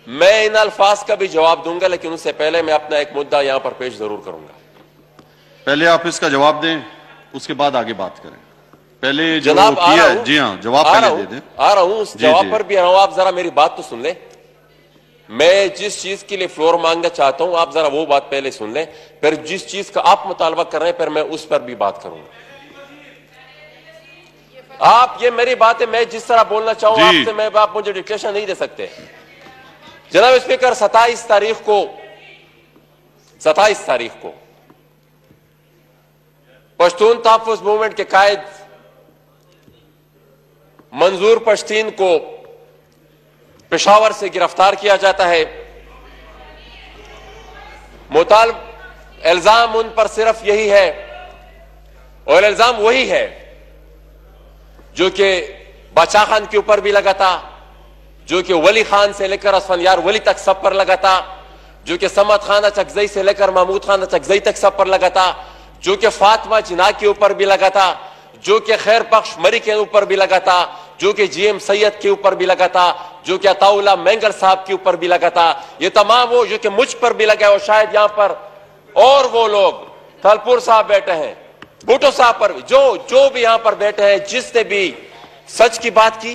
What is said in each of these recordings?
میں ان الفاظ کا بھی جواب دوں گا، لیکن اس سے پہلے میں اپنا ایک مدعا یہاں پر پیش ضرور کروں گا. پہلے آپ اس کا جواب دیں، اس کے بعد آگے بات کریں. پہلے جو جناب کیا ہے، جی ہاں جواب پہلے دے دیں. آ رہا ہوں، اس جواب پر بھی آ رہا ہوں. آپ ذرا میری بات تو سن لیں. میں جس چیز کے لیے فلور مانگنا چاہتا ہوں آپ ذرا وہ بات پہلے سن لیں، پھر جس چیز کا آپ مطالبہ کر رہے ہیں پھر میں اس پر بھی بات کروں گا. آپ یہ میری بات ہے، میں جس طرح بولنا چاہوں آپ سے، میں آپ مجھے ڈکٹیشن نہیں دے سکتے. جناب اسپیکر، 27 تاریخ کو پشتون تحفظ موومنٹ کے قائد منظور پشتین کو پشاور سے گرفتار کیا جاتا ہے. الزام ان پر صرف یہی ہے، اور الزام وہی ہے جو کہ بادشاہ خان کے اوپر بھی لگا تھا، جو کہ ولی خان سے لے کر اسفندیار ولی تک سب پر لگا تھا، جو کہ سمت خانہ چکزئی سے لے کر محمود خانہ چکزئی تک سب پر لگا تھا، جو کہ فاطمہ جناح کے اوپر بھی لگا تھا، جو کہ خیر بخش مری کے اوپر بھی لگا تھا، جو کہ جی ایم سید کے اوپر بھی لگا تھا، جو کہ عطا اللہ مینگر صاحب کے اوپر بھی لگا تھا. یہ تمام وہ جو کہ مجھ پر بھی لگا ہے، اور شاید یہاں پر اور وہ لوگ تھلپور صاحب بیٹھے ہیں، بھٹو صاحب پر جو بھی یہاں پر بیٹھے ہیں، جس نے بھی سچ کی بات کی،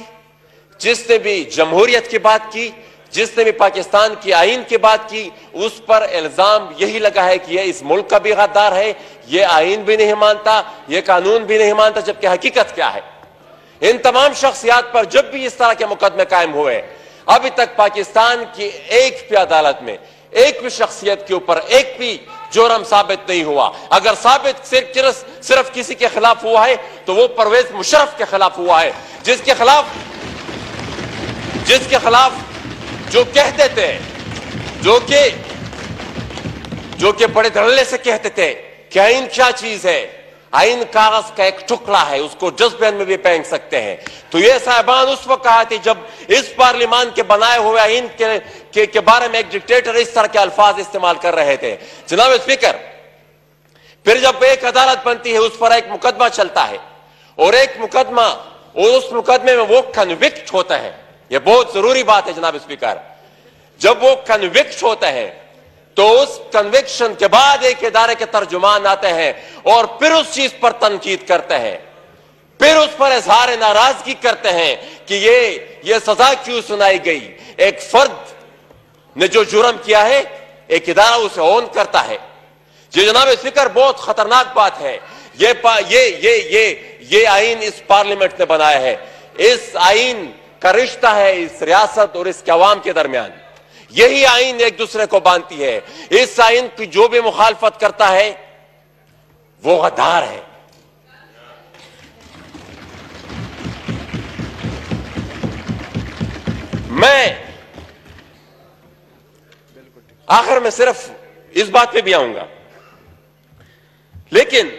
جس نے بھی جمہوریت کی بات کی، جس نے بھی پاکستان کی آئین کی بات کی، اس پر الزام یہی لگا ہے کہ یہ اس ملک کا بھی غدار ہے، یہ آئین بھی نہیں مانتا، یہ قانون بھی نہیں مانتا، جبکہ حقیقت کیا ہے. ان تمام شخصیات پر جب بھی اس طرح کے مقدمے قائم ہوئے، ابھی تک پاکستان کی ایک بھی عدالت میں ایک بھی شخصیت کے اوپر ایک بھی جرم ثابت نہیں ہوا. اگر ثابت صرف کسی کے خلاف ہوا ہے تو وہ پرویز مشرف کے خلاف ہوا ہے، جس کے خلاف جو کہتے تھے، جو کہ بڑے دھڑلے سے کہتے تھے کہ آئین کیا چیز ہے، آئین کاغذ کا ایک ٹکڑا ہے، اس کو ڈسٹ بین میں بھی پھینک سکتے ہیں. تو یہ صاحبان اس وقت کہا تھے جب اس پارلیمان کے بنائے ہوئے آئین کے بارے میں ایک ڈکٹیٹر اس طرح کے الفاظ استعمال کر رہے تھے. جناب اسپیکر، پھر جب ایک عدالت بنتی ہے اس پر ایک مقدمہ چلتا ہے، اور اس مقدمے میں وہ کنوکٹ ہوتا ہے. یہ بہت ضروری بات ہے جناب اسپیکر. جب وہ کنوکٹ ہوتا ہے تو اس کنوکشن کے بعد ایک ادارے کے ترجمان آتے ہیں اور پھر اس چیز پر تنقید کرتے ہیں، پھر اس پر اظہار ناراضگی کرتے ہیں کہ یہ سزا کیوں سنائی گئی. ایک فرد نے جو جرم کیا ہے ایک ادارہ اسے اون کرتا ہے. یہ جناب اسپیکر بہت خطرناک بات ہے. یہ آئین اس پارلیمنٹ نے بنایا ہے. اس آئین کا رشتہ ہے اس ریاست اور اس کے عوام کے درمیان. یہی آئین ایک دوسرے کو باندھتی ہے. اس آئین کی جو بھی مخالفت کرتا ہے وہ غدار ہے. میں آخر میں صرف اس بات پہ بھی آؤں گا، لیکن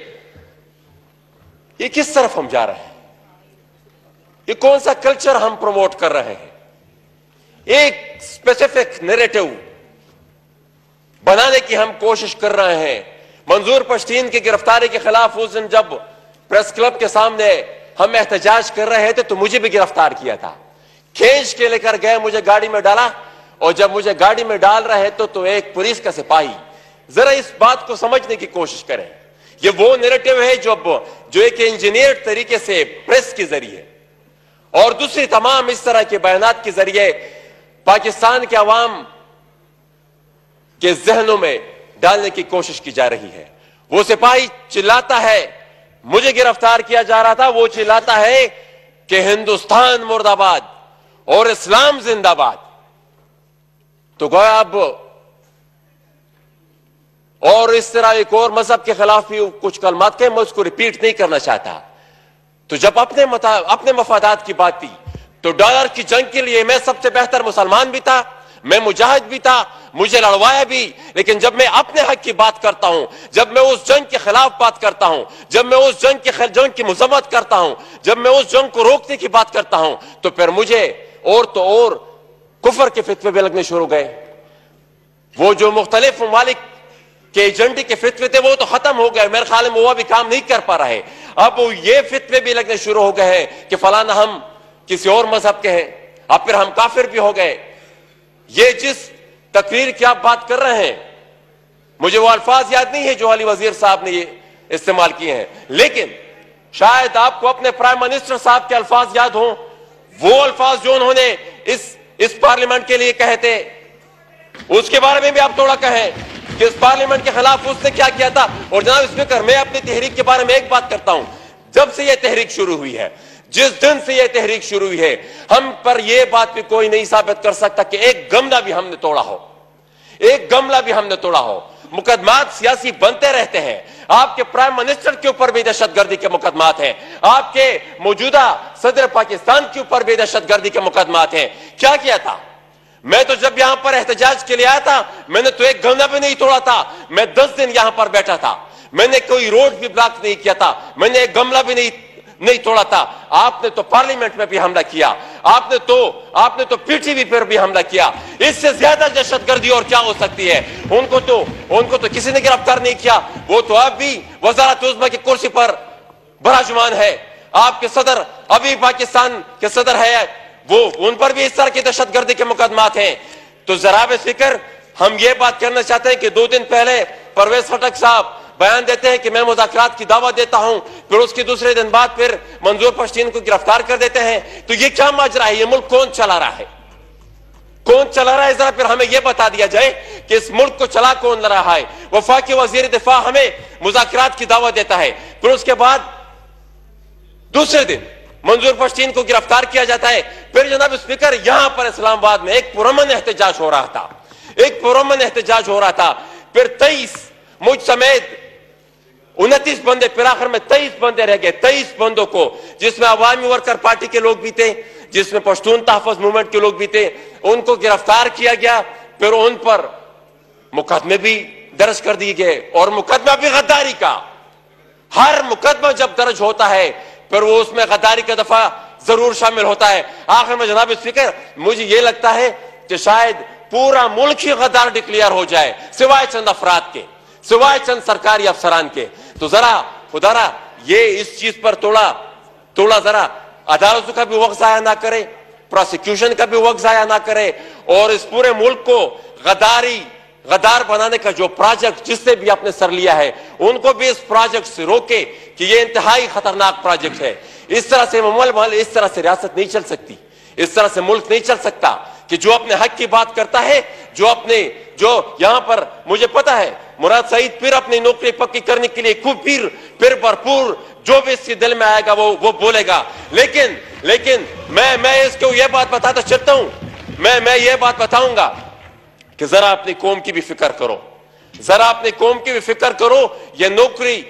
یہ کس طرف ہم جا رہے ہیں، یہ کون سا کلچر ہم پروموٹ کر رہے ہیں. ایک اسپیسیفک نیریٹو بنانے کی ہم کوشش کر رہے ہیں. منظور پشتین کی گرفتاری کے خلاف اس دن جب پریس کلب کے سامنے ہم احتجاج کر رہے تھے تو مجھے بھی گرفتار کیا تھا، کھینچ کے لے کر گئے، مجھے گاڑی میں ڈالا، اور جب مجھے گاڑی میں ڈال رہے تو ایک پولیس کا سپاہی. ذرا اس بات کو سمجھنے کی کوشش کریں. یہ وہ نیریٹو ہے جو ایک انجینئر طریقے سے پریس کے ذریعے اور دوسری تمام اس طرح کے بیانات کے ذریعے پاکستان کے عوام کے ذہنوں میں ڈالنے کی کوشش کی جا رہی ہے. وہ سپاہی چلاتا ہے، مجھے گرفتار کیا جا رہا تھا، وہ چلاتا ہے کہ ہندوستان مرد آباد اور اسلام زندہ باد. تو گویا اب اور اس طرح ایک اور مذہب کے خلاف بھی کچھ کلمات کے میں اس کو ریپیٹ نہیں کرنا چاہتا. تو جب اپنے مفادات کی بات تھی تو ڈالر کی جنگ کے لیے میں سب سے بہتر مسلمان بھی تھا، میں مجاہد بھی تھا، مجھے لڑوایا بھی. لیکن جب میں اپنے حق کی بات کرتا ہوں، جب میں اس جنگ کے خلاف بات کرتا ہوں، جب میں اس جنگ کی مذمت کرتا ہوں، جب میں اس جنگ کو روکنے کی بات کرتا ہوں، تو پھر مجھے اور کفر کے فتوے بھی لگنے شروع گئے. وہ جو مختلف ممالک کے ایجنڈے کے فتوے تھے وہ تو ختم ہو گئے، میرے خیال میں وہ بھی کام نہیں کر پا رہے. اب یہ فتوے بھی لگنے شروع ہو گئے ہیں کہ فلانا ہم کسی اور مذہب کے ہیں، اب پھر ہم کافر بھی ہو گئے. یہ جس تقریر کی آپ بات کر رہے ہیں مجھے وہ الفاظ یاد نہیں ہے جو علی وزیر صاحب نے یہ استعمال کیے ہیں، لیکن شاید آپ کو اپنے پرائم منسٹر صاحب کے الفاظ یاد ہوں، وہ الفاظ جو انہوں نے اس پارلیمنٹ کے لیے کہے تھے، اس کے بارے میں بھی آپ تھوڑا کہیں کہ اس پارلیمنٹ کے خلاف اس نے کیا کیا تھا۔ اور جناب اسپیکر، میں اپنی تحریک کے بارے میں ایک بات کرتا ہوں، جب سے یہ تحریک شروع ہوئی ہے، جس دن سے یہ تحریک شروع ہوئی ہے، ہم پر یہ بات بھی کوئی نہیں ثابت کر سکتا کہ ایک گملہ بھی ہم نے توڑا ہو، ایک گملہ بھی ہم نے توڑا ہو۔ مقدمات سیاسی بنتے رہتے ہیں، آپ کے پرائم منسٹر کے اوپر بھی دہشت گردی کے مقدمات ہیں، آپ کے موجودہ صدر پاکستان کے اوپر بھی دہشت گردی کے مقدمات ہیں۔ کیا کیا تھا؟ میں تو جب یہاں پر احتجاج کے لیے آیا تھا، میں نے تو ایک گملہ بھی نہیں توڑا تھا، میں 10 دن یہاں پر بیٹھا تھا، میں نے کوئی روڈ بھی بلاک نہیں کیا تھا، میں نے ایک گملہ بھی نہیں توڑا تھا۔ آپ نے تو پارلیمنٹ میں بھی حملہ کیا، آپ نے تو پی ٹی وی پر بھی حملہ کیا۔ اس سے زیادہ دہشت گردی اور کیا ہو سکتی ہے؟ ان کو تو کسی نے گرفتار نہیں کیا، وہ تو اب بھی وزارت عظمیٰ کی کرسی پر براجمان ہے۔ آپ کے صدر ابھی پاکستان کے صدر ہے، وہ ان پر بھی اس طرح کی دہشت گردی کے مقدمات ہیں۔ تو جناب اسپیکر، ہم یہ بات کرنا چاہتے ہیں کہ 2 دن پہلے پرویز خٹک صاحب بیان دیتے ہیں کہ میں مذاکرات کی دعوت دیتا ہوں، پھر اس کے دوسرے دن بعد پھر منظور پشتین کو گرفتار کر دیتے ہیں۔ تو یہ کیا ماجرا ہے؟ یہ ملک کون چلا رہا ہے؟ کون چلا رہا ہے؟ ذرا پھر ہمیں یہ بتا دیا جائے کہ اس ملک کو چلا کون رہا ہے؟ وفاقی وزیر دفاع ہمیں مذاکرات کی دعوت دیتا ہے، پھر اس کے بعد دوسرے دن منظور پشتین کو گرفتار کیا جاتا ہے۔ پھر جناب اسپیکر، یہاں پر اسلام آباد میں ایک پرامن احتجاج ہو رہا تھا، پھر 23 مجھ سمیت 29 بندے، پھر آخر میں 23 بندے رہ گئے، 23 بندوں کو، جس میں عوامی ورکر پارٹی کے لوگ بھی تھے، جس میں پشتون تحفظ موومنٹ کے لوگ بھی تھے، ان کو گرفتار کیا گیا، پھر ان پر مقدمے بھی درج کر دیے گئے، اور مقدمہ بھی غداری کا۔ ہر مقدمہ جب درج ہوتا ہے پھر وہ اس میں غداری کا دفعہ ضرور شامل ہوتا ہے۔ آخر میں جناب اسپیکر، مجھے یہ لگتا ہے کہ شاید پورا ملک ہی غدار ڈکلیئر ہو جائے، سوائے چند افراد کے، سوائے چند سرکاری افسران کے۔ تو ذرا خدارا یہ اس چیز پر توڑا ذرا عدالتوں کا بھی وقت ضائع نہ کرے، پروسیکیوشن کا بھی وقت ضائع نہ کرے، اور اس پورے ملک کو غدار بنانے کا جو پروجیکٹ جس نے بھی اپنے سر لیا ہے، ان کو بھی اس پروجیکٹ سے روکے کہ یہ انتہائی خطرناک پروجیکٹ ہے۔ اس طرح سے اس طرح سے ریاست نہیں چل سکتی، اس طرح سے ملک نہیں چل سکتا کہ جو اپنے حق کی بات کرتا ہے، جو یہاں پر مجھے پتا ہے مراد سعید پھر اپنی نوکری پکی کرنے کے لیے خوب پھر بھرپور جو بھی اس کے دل میں آئے گا وہ بولے گا، لیکن میں اس کو یہ بات بتاتا چلتا ہوں، میں یہ بات بتاؤں گا کہ ذرا اپنی قوم کی بھی فکر کرو، ذرا اپنی قوم کی بھی فکر کرو۔ یہ نوکری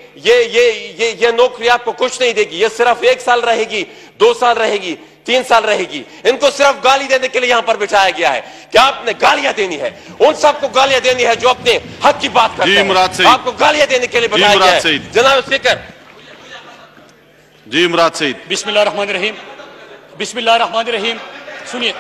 آپ کو کچھ نہیں دے گی، یہ صرف 1 سال رہے گی، 2 سال رہے گی، 3 سال رہے گی۔ ان کو صرف گالی دینے کے لیے یہاں پر بٹھایا گیا ہے کہ آپ نے گالیاں دینی ہے، ان سب کو گالیاں دینی ہے جو اپنے حق کی بات کرتے ہیں، آپ کو گالیاں دینے کے لیے بٹھایا گیا ہے۔ جناب اسپیکر، جی مراد سعید۔ بسم اللہ الرحمن الرحیم، بسم اللہ الرحمن الرحیم، سنیے۔